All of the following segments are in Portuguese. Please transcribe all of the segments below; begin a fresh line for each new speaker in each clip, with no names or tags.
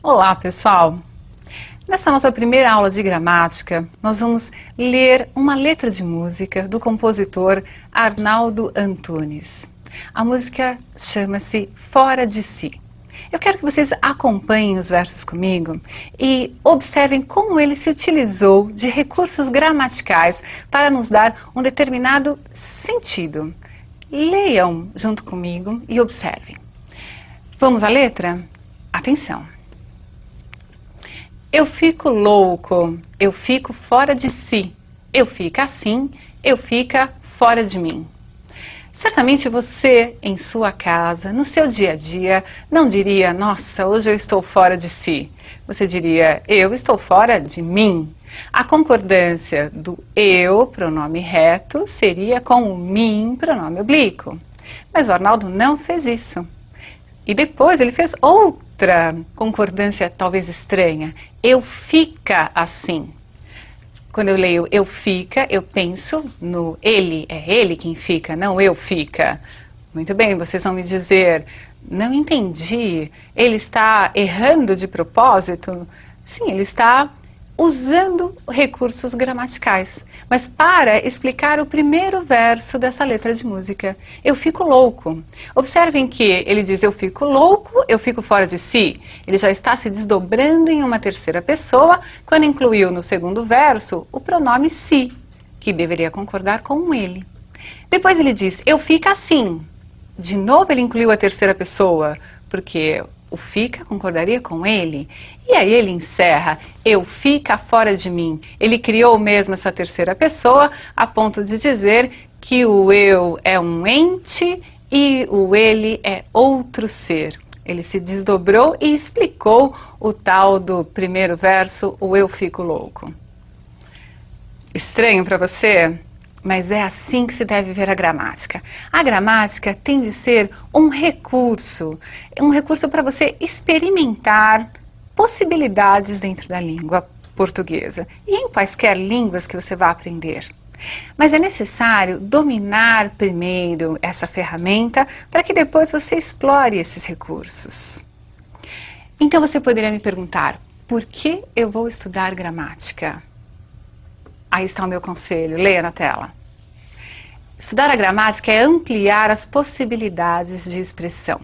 Olá, pessoal! Nessa nossa primeira aula de gramática, nós vamos ler uma letra de música do compositor Arnaldo Antunes. A música chama-se Fora de Si. Eu quero que vocês acompanhem os versos comigo e observem como ele se utilizou de recursos gramaticais para nos dar um determinado sentido. Leiam junto comigo e observem. Vamos à letra? Atenção! Eu fico louco, eu fico fora de si, eu fico assim, eu fica fora de mim. Certamente você, em sua casa, no seu dia a dia, não diria, nossa, hoje eu estou fora de si. Você diria, eu estou fora de mim. A concordância do eu, pronome reto, seria com o mim, pronome oblíquo. Mas o Arnaldo não fez isso. E depois ele fez outra concordância talvez estranha. Eu fica assim. Quando eu leio eu fica, eu penso no ele, é ele quem fica, não eu fica. Muito bem, vocês vão me dizer, não entendi, ele está errando de propósito? Sim, ele está usando recursos gramaticais, mas para explicar o primeiro verso dessa letra de música. Eu fico louco. Observem que ele diz eu fico louco, eu fico fora de si. Ele já está se desdobrando em uma terceira pessoa quando incluiu no segundo verso o pronome si, que deveria concordar com ele. Depois ele diz eu fico assim. De novo ele incluiu a terceira pessoa, porque o fica concordaria com ele. E aí ele encerra, eu fica fora de mim. Ele criou mesmo essa terceira pessoa a ponto de dizer que o eu é um ente e o ele é outro ser. Ele se desdobrou e explicou o tal do primeiro verso, o eu fico louco. Estranho para você? Mas é assim que se deve ver a gramática. A gramática tem de ser um recurso para você experimentar possibilidades dentro da língua portuguesa e em quaisquer línguas que você vá aprender. Mas é necessário dominar primeiro essa ferramenta para que depois você explore esses recursos. Então você poderia me perguntar, por que eu vou estudar gramática? Aí está o meu conselho, leia na tela. Estudar a gramática é ampliar as possibilidades de expressão.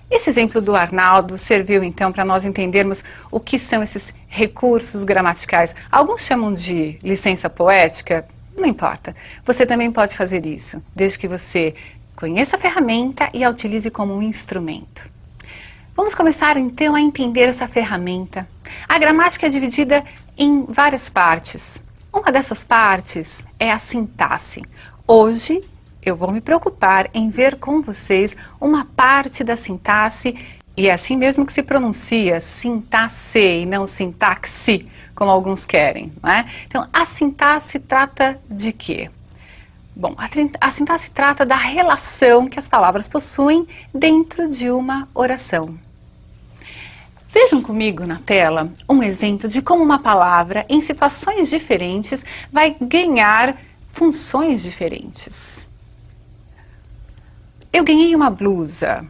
Esse exemplo do Arnaldo serviu então para nós entendermos o que são esses recursos gramaticais. Alguns chamam de licença poética, não importa. Você também pode fazer isso, desde que você conheça a ferramenta e a utilize como um instrumento. Vamos começar então a entender essa ferramenta. A gramática é dividida em várias partes. Uma dessas partes é a sintaxe. Hoje eu vou me preocupar em ver com vocês uma parte da sintaxe, e é assim mesmo que se pronuncia, sintaxe e não sintaxe, como alguns querem, não é? Então, a sintaxe trata de quê? Bom, a sintaxe trata da relação que as palavras possuem dentro de uma oração. Vejam comigo na tela um exemplo de como uma palavra, em situações diferentes, vai ganhar funções diferentes. Eu ganhei uma blusa.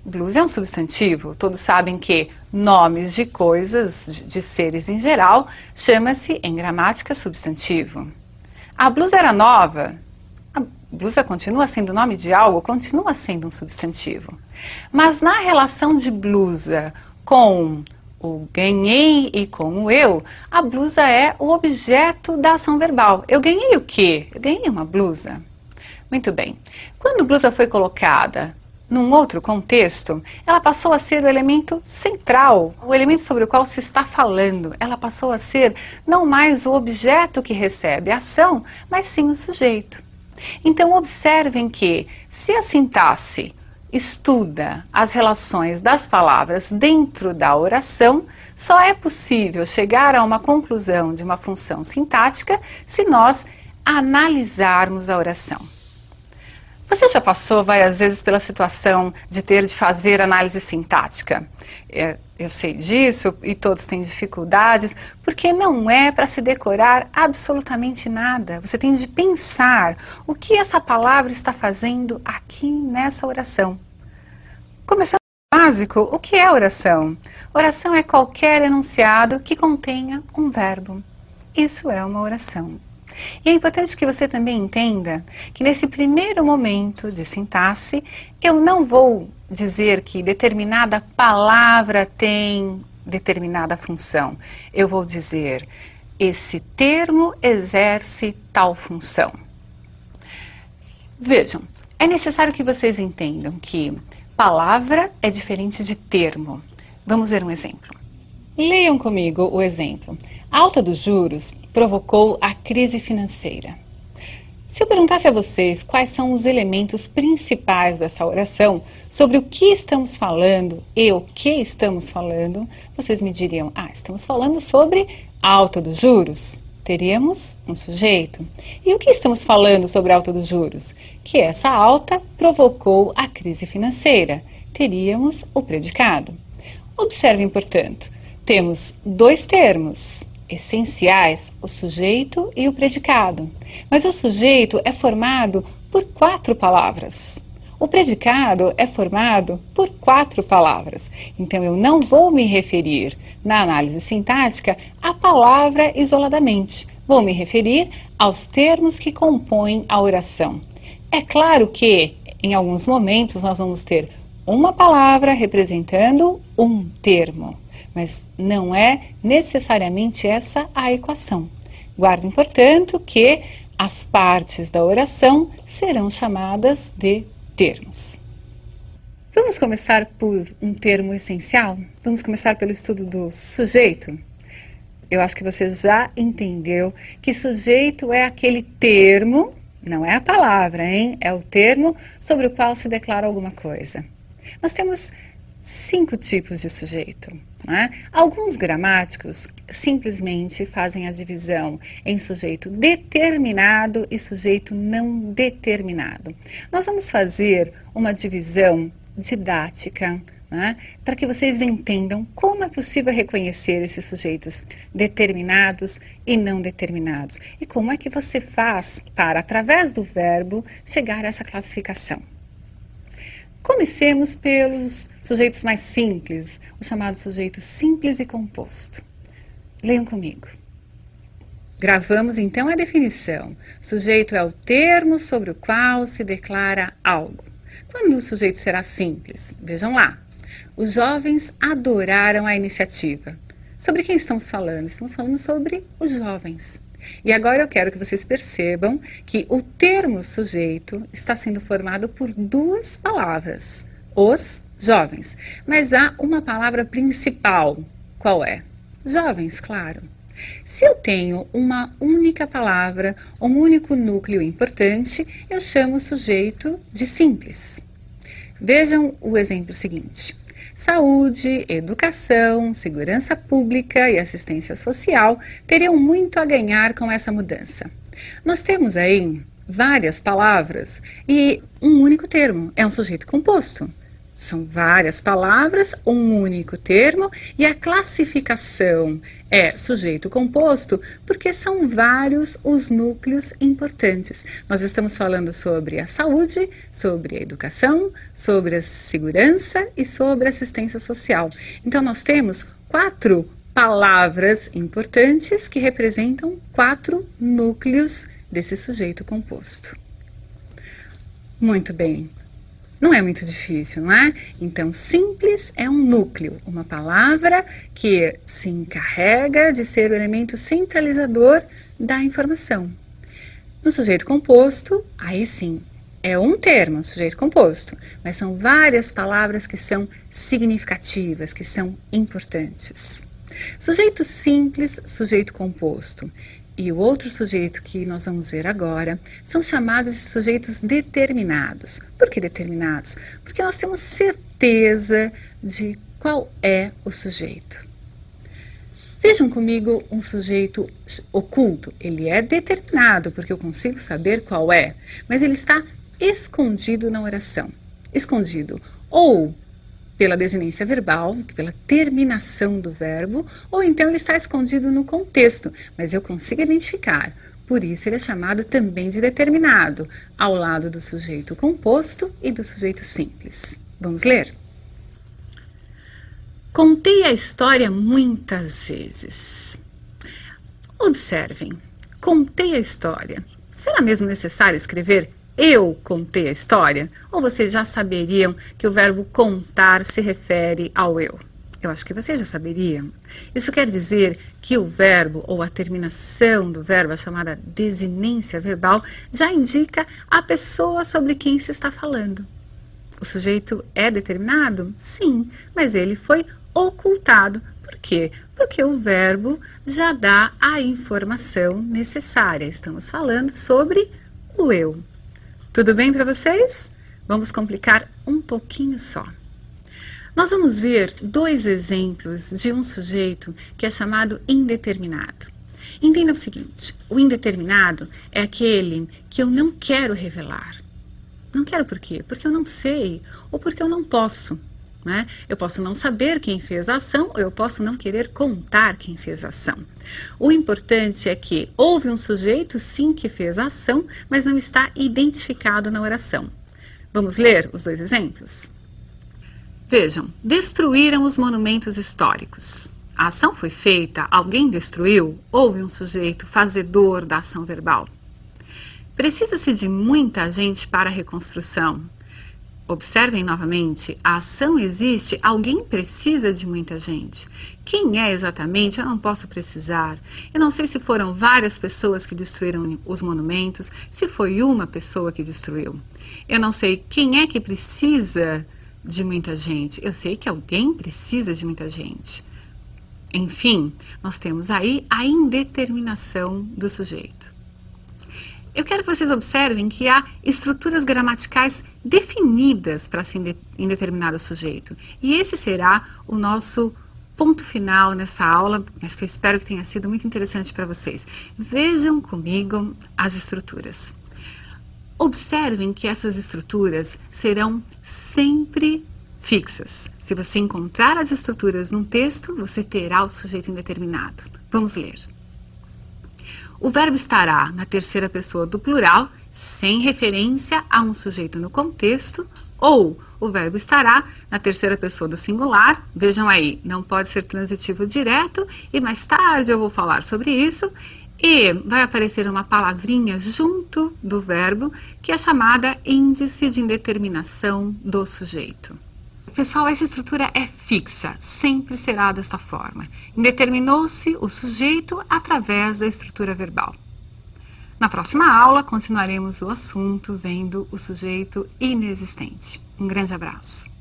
Blusa é um substantivo. Todos sabem que nomes de coisas, de seres em geral, chama-se em gramática substantivo. A blusa era nova. A blusa continua sendo nome de algo, continua sendo um substantivo. Mas na relação de blusa com o ganhei e com o eu, a blusa é o objeto da ação verbal. Eu ganhei o quê? Eu ganhei uma blusa. Muito bem. Quando blusa foi colocada num outro contexto, ela passou a ser o elemento central, o elemento sobre o qual se está falando. Ela passou a ser não mais o objeto que recebe a ação, mas sim o sujeito. Então observem que, se a sintaxe estuda as relações das palavras dentro da oração, só é possível chegar a uma conclusão de uma função sintática se nós analisarmos a oração. Você já passou várias vezes pela situação de ter de fazer análise sintática? Eu sei disso e todos têm dificuldades, porque não é para se decorar absolutamente nada. Você tem de pensar o que essa palavra está fazendo aqui nessa oração. Começando básico, o que é oração? Oração é qualquer enunciado que contenha um verbo. Isso é uma oração. E é importante que você também entenda que nesse primeiro momento de sintaxe, eu não vou dizer que determinada palavra tem determinada função. Eu vou dizer, esse termo exerce tal função. Vejam, é necessário que vocês entendam que palavra é diferente de termo. Vamos ver um exemplo. Leiam comigo o exemplo. A alta dos juros provocou a crise financeira. Se eu perguntasse a vocês quais são os elementos principais dessa oração, sobre o que estamos falando e o que estamos falando, vocês me diriam, estamos falando sobre a alta dos juros. Teríamos um sujeito. E o que estamos falando sobre a alta dos juros? Que essa alta provocou a crise financeira. Teríamos o predicado. Observem, portanto, temos dois termos essenciais, o sujeito e o predicado. Mas o sujeito é formado por 4 palavras. O predicado é formado por 4 palavras. Então, eu não vou me referir, na análise sintática, à palavra isoladamente. Vou me referir aos termos que compõem a oração. É claro que, em alguns momentos, nós vamos ter uma palavra representando um termo. Mas não é necessariamente essa a equação. Guardem, portanto, que as partes da oração serão chamadas de termos. Vamos começar por um termo essencial? Vamos começar pelo estudo do sujeito? Eu acho que você já entendeu que sujeito é aquele termo, não é a palavra, hein? É o termo sobre o qual se declara alguma coisa. Nós temos 5 tipos de sujeito. Alguns gramáticos simplesmente fazem a divisão em sujeito determinado e sujeito não determinado. Nós vamos fazer uma divisão didática, para que vocês entendam como é possível reconhecer esses sujeitos determinados e não determinados e como é que você faz para, através do verbo, chegar a essa classificação. Comecemos pelos sujeitos mais simples, o chamado sujeito simples e composto. Leiam comigo. Gravamos então a definição. Sujeito é o termo sobre o qual se declara algo. Quando o sujeito será simples? Vejam lá. Os jovens adoraram a iniciativa. Sobre quem estamos falando? Estamos falando sobre os jovens. E agora eu quero que vocês percebam que o termo sujeito está sendo formado por 2 palavras, os jovens. Mas há uma palavra principal. Qual é? Jovens, claro. Se eu tenho uma única palavra, um único núcleo importante, eu chamo o sujeito de simples. Vejam o exemplo seguinte. Saúde, educação, segurança pública e assistência social teriam muito a ganhar com essa mudança. Nós temos aí várias palavras e um único termo, é um sujeito composto. São várias palavras, um único termo e a classificação é sujeito composto porque são vários os núcleos importantes. Nós estamos falando sobre a saúde, sobre a educação, sobre a segurança e sobre a assistência social. Então nós temos 4 palavras importantes que representam 4 núcleos desse sujeito composto. Muito bem. Não é muito difícil, não é? Então, simples é um núcleo, uma palavra que se encarrega de ser o elemento centralizador da informação. No sujeito composto, aí sim, é um termo, sujeito composto, mas são várias palavras que são significativas, que são importantes. Sujeito simples, sujeito composto. E o outro sujeito que nós vamos ver agora são chamados de sujeitos determinados. Por que determinados? Porque nós temos certeza de qual é o sujeito. Vejam comigo um sujeito oculto. Ele é determinado porque eu consigo saber qual é, mas ele está escondido na oração. Escondido ou pela desinência verbal, pela terminação do verbo, ou então ele está escondido no contexto, mas eu consigo identificar. Por isso ele é chamado também de determinado, ao lado do sujeito composto e do sujeito simples. Vamos ler? Contei a história muitas vezes. Observem, contei a história. Será mesmo necessário escrever eu contei a história? Ou vocês já saberiam que o verbo contar se refere ao eu? Eu acho que vocês já saberiam. Isso quer dizer que o verbo ou a terminação do verbo, a chamada desinência verbal, já indica a pessoa sobre quem se está falando. O sujeito é determinado? Sim, mas ele foi ocultado. Por quê? Porque o verbo já dá a informação necessária. Estamos falando sobre o eu. Tudo bem para vocês? Vamos complicar um pouquinho só. Nós vamos ver dois exemplos de um sujeito que é chamado indeterminado. Entenda o seguinte, o indeterminado é aquele que eu não quero revelar. Não quero por quê? Porque eu não sei ou porque eu não posso. Né? Eu posso não saber quem fez a ação ou eu posso não querer contar quem fez a ação. O importante é que houve um sujeito, sim, que fez a ação, mas não está identificado na oração. Vamos ler os dois exemplos? Vejam, destruíram os monumentos históricos. A ação foi feita, alguém destruiu, houve um sujeito fazedor da ação verbal. Precisa-se de muita gente para a reconstrução. Observem novamente, a ação existe, alguém precisa de muita gente. Quem é exatamente? Eu não posso precisar. Eu não sei se foram várias pessoas que destruíram os monumentos, se foi uma pessoa que destruiu. Eu não sei quem é que precisa de muita gente. Eu sei que alguém precisa de muita gente. Enfim, nós temos aí a indeterminação do sujeito. Eu quero que vocês observem que há estruturas gramaticais definidas para se indeterminar o sujeito. E esse será o nosso ponto final nessa aula, mas que eu espero que tenha sido muito interessante para vocês. Vejam comigo as estruturas. Observem que essas estruturas serão sempre fixas. Se você encontrar as estruturas num texto, você terá o sujeito indeterminado. Vamos ler. O verbo estará na terceira pessoa do plural, sem referência a um sujeito no contexto, ou o verbo estará na terceira pessoa do singular. Vejam aí, não pode ser transitivo direto, e mais tarde eu vou falar sobre isso, e vai aparecer uma palavrinha junto do verbo, que é chamada índice de indeterminação do sujeito. Pessoal, essa estrutura é fixa, sempre será desta forma. Indeterminou-se o sujeito através da estrutura verbal. Na próxima aula, continuaremos o assunto vendo o sujeito inexistente. Um grande abraço.